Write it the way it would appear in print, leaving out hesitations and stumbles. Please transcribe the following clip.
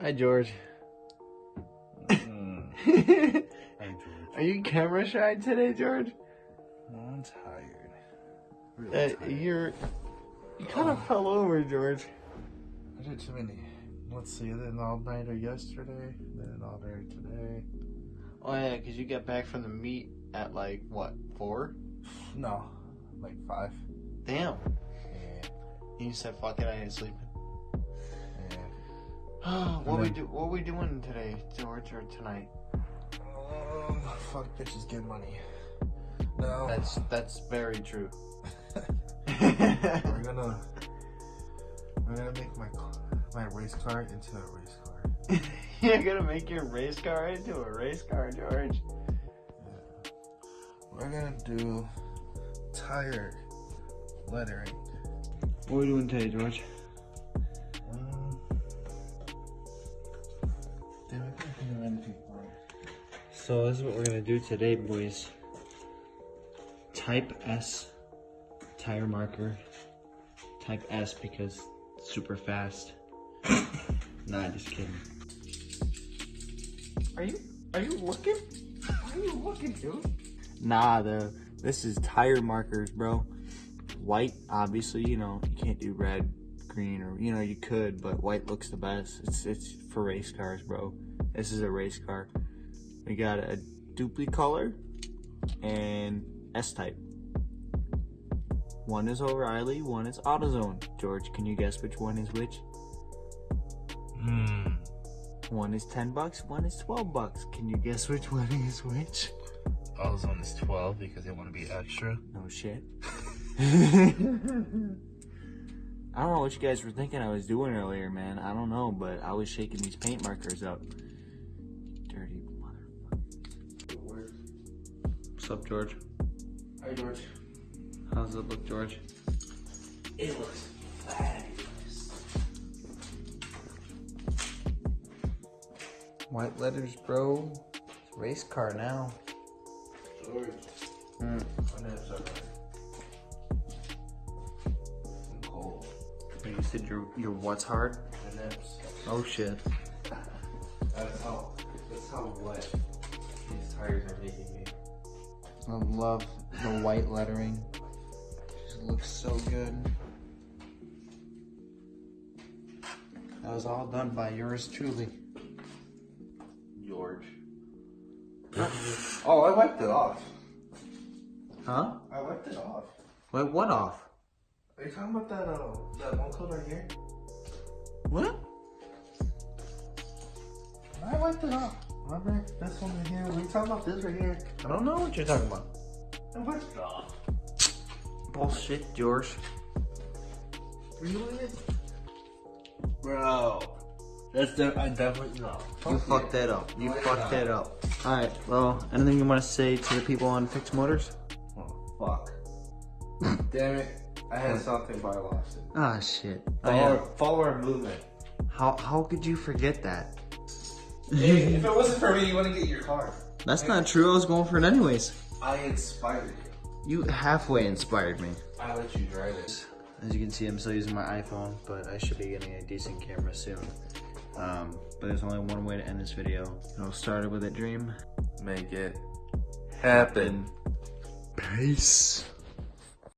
Hi, George. Hi, George. Are you camera shy today, George? I'm tired. Really tired. You kind of fell over, George. I did too many. Let's see, I did an all-nighter yesterday, then an all-nighter today. Oh yeah, because you got back from the meet at like, what, 4? No, like 5. Damn. Yeah. You said, fuck it, I ain't sleeping. Yeah. What we doing today, George, or tonight? Fuck bitches get money. No. That's very true. We're gonna make my race car into a race car. You're gonna make your race car into a race car, George? Yeah. We're gonna do tire lettering. What are we doing today, George? So this is what we're gonna do today, boys. Type S tire marker. Type S because it's super fast. Nah, just kidding. Are you looking? Are you looking, dude? Nah, this is tire markers, bro. White, obviously, you know, you can't do red, green, or, you know, you could, but white looks the best. It's for race cars, bro. This is a race car. We got a duplicolor and S-type. One is O'Reilly, one is AutoZone. George, can you guess which one is which? One is $10, one is $12. Can you guess which one is which? AutoZone is 12 because they want to be extra. No shit. I don't know what you guys were thinking I was doing earlier, man. I don't know, but I was shaking these paint markers up. Dirty motherfucker. What's up, George? Hi, George. How does it look, George? It looks fabulous. White letters, bro. It's a race car now. George. My nips are running. I'm cold. You said your what's hard? My nips. Oh shit. That's how wet these tires are making me. I love the white lettering. Just looks so good. That was all done by yours truly. George. Oh, I wiped it off. Huh? I wiped it off. Wait, what off? Are you talking about that one code right here? What? I wiped it off. Remember this one right here? We talking about this right here. I don't know what you're talking about. I wiped it off. Bullshit, George. Really? Bro. I definitely know. You fucked that up. You fucked that up. Alright, well, anything you want to say to the people on FixxMotors? Oh, fuck. Damn it. I had something, but I lost it. Ah, shit. Follow our movement. How could you forget that? Hey, if it wasn't for me, you wouldn't get your car. That's not true. I was going for it anyways. I inspired you. You halfway inspired me. I let you drive it. As you can see, I'm still using my iPhone, but I should be getting a decent camera soon. But there's only one way to end this video. It all started with a dream. Make it happen. Peace.